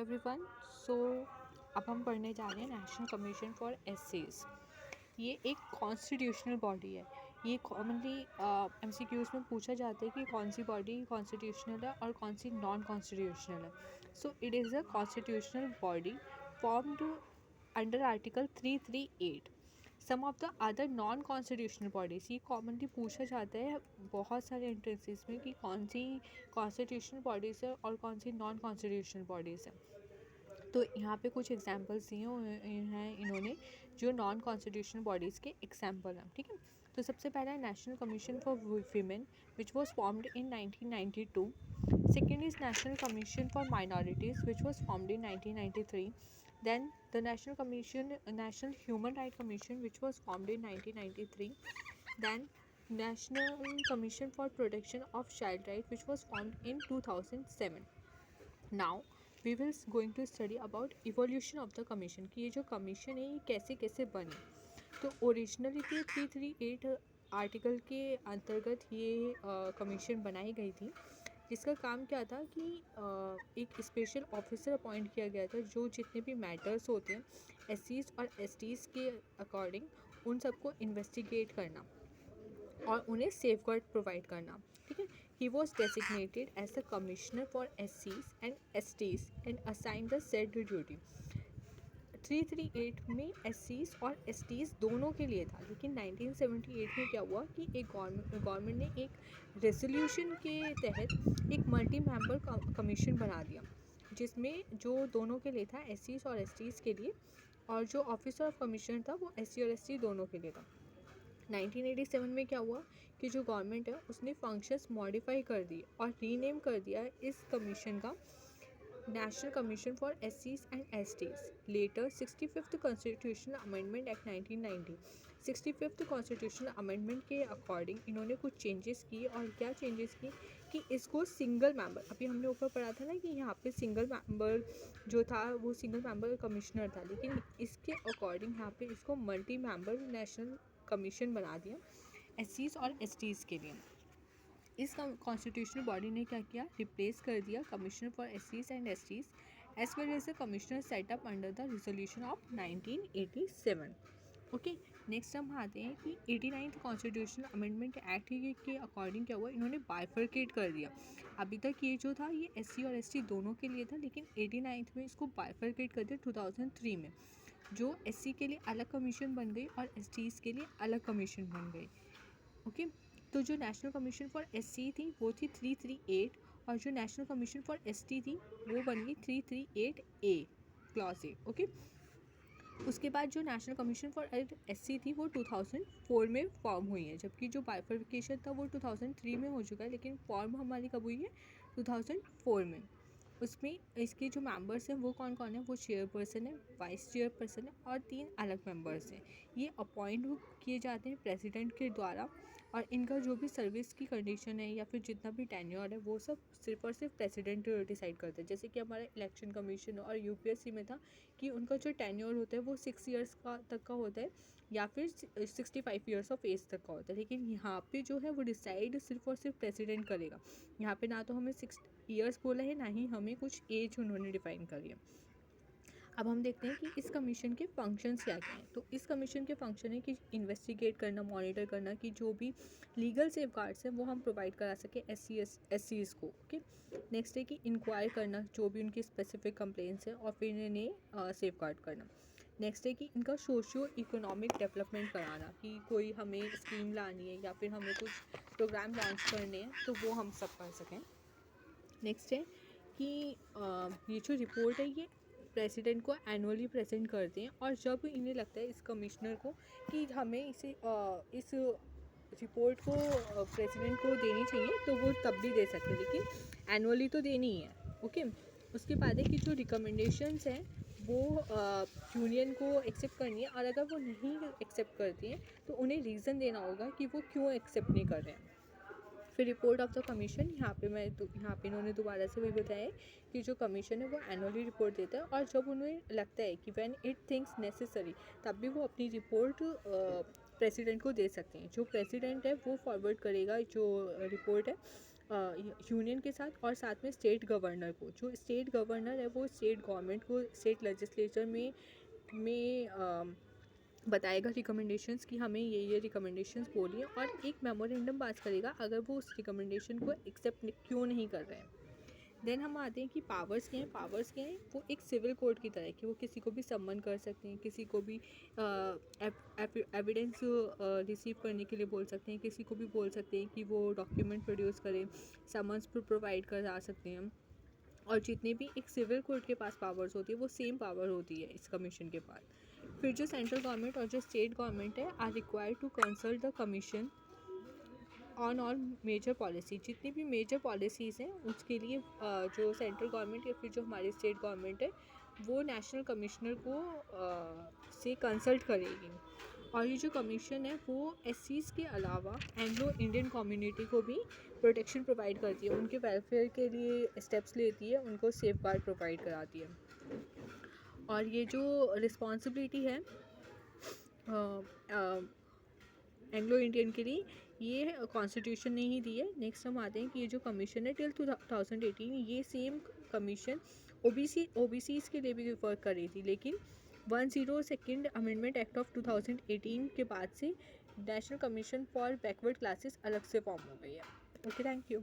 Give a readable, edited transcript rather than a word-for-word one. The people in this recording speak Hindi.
एवरीवन। सो अब हम पढ़ने जा रहे हैं नेशनल कमीशन फॉर एसेस। ये एक कॉन्स्टिट्यूशनल बॉडी है। ये कॉमनली एमसीक्यूज में पूछा जाता है कि कौन सी बॉडी कॉन्स्टिट्यूशनल है और कौन सी नॉन कॉन्स्टिट्यूशनल है। So it is a constitutional body formed under article 338। Some of the other non constitutional bodies, ये कॉमनली पूछा जाता है बहुत सारे एंट्रेंसेस में कि कौन सी कॉन्स्टिट्यूशनल बॉडीज़ है और कौन सी नॉन कॉन्स्टिट्यूशनल बॉडीज़ है। तो यहाँ पे कुछ एग्जांपल्स दिए हुए हैं इन्होंने जो नॉन कॉन्स्टिट्यूशनल बॉडीज़ के एग्जांपल हैं। ठीक है, तो सबसे पहला है national commission for women which was formed in 1992। Second is national commission for minorities which was formed in 1993। Then the National Human Rights Commission, which was formed in 1993. Then National Commission for Protection of Child Rights, which was formed in 2007. Now we will going to study about evolution of the commission कि ये जो कमीशन है ये कैसे कैसे बनी। तो ओरिजिनली थी 338 आर्टिकल के अंतर्गत ये कमीशन बनाई गई थी, जिसका काम क्या था कि एक स्पेशल ऑफिसर अपॉइंट किया गया था जो जितने भी मैटर्स होते हैं एससीज और एसटीज़ के अकॉर्डिंग उन सबको इन्वेस्टिगेट करना और उन्हें सेफगार्ड प्रोवाइड करना। ठीक है, he was designated as the commissioner for एससीज and STs and assign the said duty. 338 में एससीज और एसटीज़ दोनों के लिए था, लेकिन 1978 में क्या हुआ कि एक गवर्नमेंट ने एक रेजोल्यूशन के तहत एक मल्टी मेंबर कमीशन बना दिया, जिसमें जो दोनों के लिए था एससीज और एसटीज़ के लिए, और जो ऑफिसर ऑफ कमिश्नर था वो एससी और एसटी दोनों के लिए था। 1987 में क्या हुआ कि जो गवर्नमेंट है उसने फंक्शंस मॉडिफाई कर दिए और रीनेम कर दिया इस कमीशन का नेशनल कमीशन फॉर एससीज and STs. Later 65th constitutional amendment act 1990, 65th constitutional amendment के अकॉर्डिंग इन्होंने कुछ चेंजेस किए। और क्या चेंजेस किए कि इसको सिंगल मेंबर, अभी हमने ऊपर पढ़ा था ना कि यहाँ पे सिंगल मेंबर जो था वो सिंगल मेंबर कमिश्नर था, लेकिन इसके अकॉर्डिंग यहाँ पे इसको मल्टी मेंबर नेशनल कमीशन बना दिया एससीज और एसटीज़ के लिए। इस कॉन्स्टिट्यूशनल बॉडी ने क्या किया, रिप्लेस कर दिया कमिश्नर फॉर एससीज and STs as well as the commissioner setup under the resolution of 1987। Okay, next हम आते हैं कि 89th कॉन्स्टिट्यूशनल अमेंडमेंट एक्ट के अकॉर्डिंग क्या हुआ, इन्होंने बाइफर्केट कर दिया। अभी तक ये जो था ये एससी और एसटी दोनों के लिए था, लेकिन 89th में इसको बाइफर्केट कर दिया 2003 में। जो एससी के लिए अलग कमीशन बन गई और एसटीज़ के लिए अलग कमीशन बन गई। ओके, तो जो नेशनल कमीशन फॉर एससी थी वो थी 338, और जो नेशनल कमीशन फॉर एसटी थी वो बन गई 338A क्लॉज ए। ओके, उसके बाद जो नेशनल कमीशन फॉर एससी थी वो 2004 में फॉर्म हुई है, जबकि जो बाइफर्केशन था वो 2003 में हो चुका है, लेकिन फॉर्म हमारी कब हुई है, 2004 में। उसमें इसके जो मेंबर्स हैं वो कौन कौन है, वो चेयरपर्सन है, वाइस चेयरपर्सन है और 3 अलग मेंबर्स हैं। ये अपॉइंट किए जाते हैं प्रेसिडेंट के द्वारा, और इनका जो भी सर्विस की कंडीशन है या फिर जितना भी टेन्योर है वो सब सिर्फ और सिर्फ प्रेसिडेंट डिसाइड करते हैं। जैसे कि हमारा इलेक्शन कमीशन और यूपीएससी में था कि उनका जो टेन्योर होता है वो 6 ईयर्स का तक का होता है या फिर 65 ईयर्स ऑफ एज तक का होता है, लेकिन यहाँ पे जो है वो डिसाइड सिर्फ और सिर्फ प्रेसिडेंट करेगा। यहाँ पे ना तो हमें 6 ईयर्स बोला है, ना ही हमें कुछ एज उन्होंने डिफाइन करी है। अब हम देखते हैं कि इस कमीशन के फंक्शंस क्या क्या हैं। तो इस कमीशन के फंक्शन है कि इन्वेस्टिगेट करना, मॉनिटर करना कि जो भी लीगल सेफगार्ड्स हैं वो हम प्रोवाइड करा सकें एससीज़ को। ओके, नेक्स्ट है कि इंक्वायर करना जो भी उनकी स्पेसिफिक कंप्लेंट्स हैं और फिर इन्हें सेफगार्ड करना। नेक्स्ट है कि इनका सोशियो इकोनॉमिक डेवलपमेंट कराना कि कोई हमें स्कीम लानी है या फिर हमें कुछ प्रोग्राम लॉन्च करने हैं तो वो हम सब कर सकें। नेक्स्ट है कि ये जो रिपोर्ट है ये प्रेसिडेंट को एनुअली प्रेजेंट करते हैं, और जब इन्हें लगता है इस कमिश्नर को कि हमें इस रिपोर्ट को प्रेसिडेंट को देनी चाहिए तो वो तब भी दे सकते हैं, लेकिन एनुअली तो देनी ही है। ओके, उसके बाद है कि जो रिकमेंडेशंस हैं वो यूनियन को एक्सेप्ट करनी है, और अगर वो नहीं एक्सेप्ट करती हैं तो उन्हें रीज़न देना होगा कि वो क्यों एक्सेप्ट नहीं कर रहे हैं। फिर रिपोर्ट ऑफ द कमीशन, यहाँ पे इन्होंने दोबारा से भी बताया कि जो कमीशन है वो एनुअली रिपोर्ट देता है, और जब उन्हें लगता है कि व्हेन इट थिंक्स नेसेसरी तब भी वो अपनी रिपोर्ट प्रेसिडेंट को दे सकते हैं। जो प्रेसिडेंट है वो फॉरवर्ड करेगा जो रिपोर्ट है यूनियन के साथ और साथ में स्टेट गवर्नर को। जो स्टेट गवर्नर है वो स्टेट गवर्नमेंट को स्टेट लेजिस्लेचर में बताएगा रिकमेंडेशंस कि हमें ये रिकमेंडेशंस बोलिए, और एक मेमोरेंडम पास करेगा अगर वो उस रिकमेंडेशन को एक्सेप्ट क्यों नहीं कर रहे हैं। देन हम आते हैं कि पावर्स क्या हैं। पावर्स क्या हैं, वो एक सिविल कोर्ट की तरह है कि वो किसी को भी सम्मन कर सकते हैं, किसी को भी एविडेंस रिसीव करने के लिए बोल सकते हैं, किसी को भी बोल सकते हैं कि वो डॉक्यूमेंट प्रोड्यूस करें, समन्स प्रोवाइड करा सकते हैं। और जितने भी एक सिविल कोर्ट के पास पावर्स होती है वो सेम पावर होती है इस कमीशन के पास। फिर जो सेंट्रल गवर्नमेंट और जो स्टेट गवर्नमेंट है are required to consult the commission on all major policy. जितनी भी मेजर पॉलिसीज़ हैं उसके लिए जो सेंट्रल गवर्नमेंट या फिर जो हमारी स्टेट गवर्नमेंट है वो नेशनल कमिश्नर को से कंसल्ट करेगी। और ये जो कमीशन है वो एससीज़ के अलावा एंग्लो इंडियन कम्युनिटी को भी प्रोटेक्शन प्रोवाइड करती है, उनके वेलफेयर के लिए स्टेप्स लेती है, उनको सेफ गार्ड प्रोवाइड कराती है। और ये जो रिस्पॉन्सिबिलिटी है एंग्लो इंडियन के लिए, ये कॉन्स्टिट्यूशन ने ही दी है। नेक्स्ट हम आते हैं कि ये जो कमीशन है टिल 2018 ये सेम कमीशन ओबीसीज़ के लिए भी रिफर कर रही थी, लेकिन 102nd अमेंडमेंट एक्ट ऑफ 2018 के बाद से national commission for backward classes अलग से फॉर्म हो गई है। Okay, thank you.